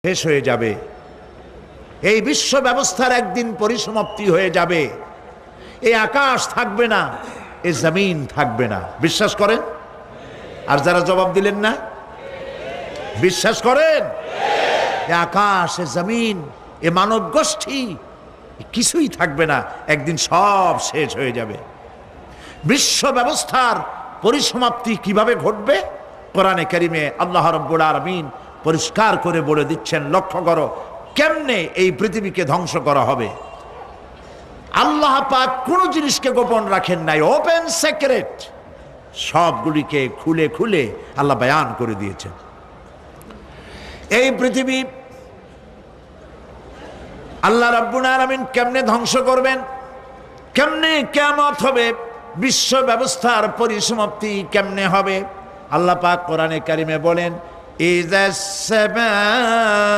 শেষ হয়ে যাবে। এই বিশ্ব ব্যবস্থার একদিন পরিসমাপ্তি হয়ে যাবে। এই আকাশ থাকবে না, এই জমিন থাকবে না। বিশ্বাস করেন? আর যারা জবাব দিলেন না, বিশ্বাস করেন? এ আকাশ, এ জমিন, এ মানব গোষ্ঠী কিছুই থাকবে না, একদিন সব শেষ হয়ে যাবে। বিশ্ব ব্যবস্থার পরিসমাপ্তি কিভাবে ঘটবে? কোরআনে কারিমে আল্লাহ রাব্বুল আলামিন পরিষ্কার করে বলে দিচ্ছেন। লক্ষ্য করো কেমনে এই পৃথিবীকে ধ্বংস করা হবে। আল্লাহ পাক কোন জিনিসকে গোপন রাখেন নাই, ওপেন সিক্রেট, সবগুলিকে খুলে খুলে আল্লাহ বয়ান করে দিয়েছেন। এই পৃথিবী আল্লাহ রাব্বুল আলামিন কেমনে ধ্বংস করবেন, কেমনে কিয়ামত হবে, বিশ্ব ব্যবস্থার পরিসমাপ্তি কেমনে হবে, আল্লাহ পাক কোরআনে কারিমে বলেন, ইযা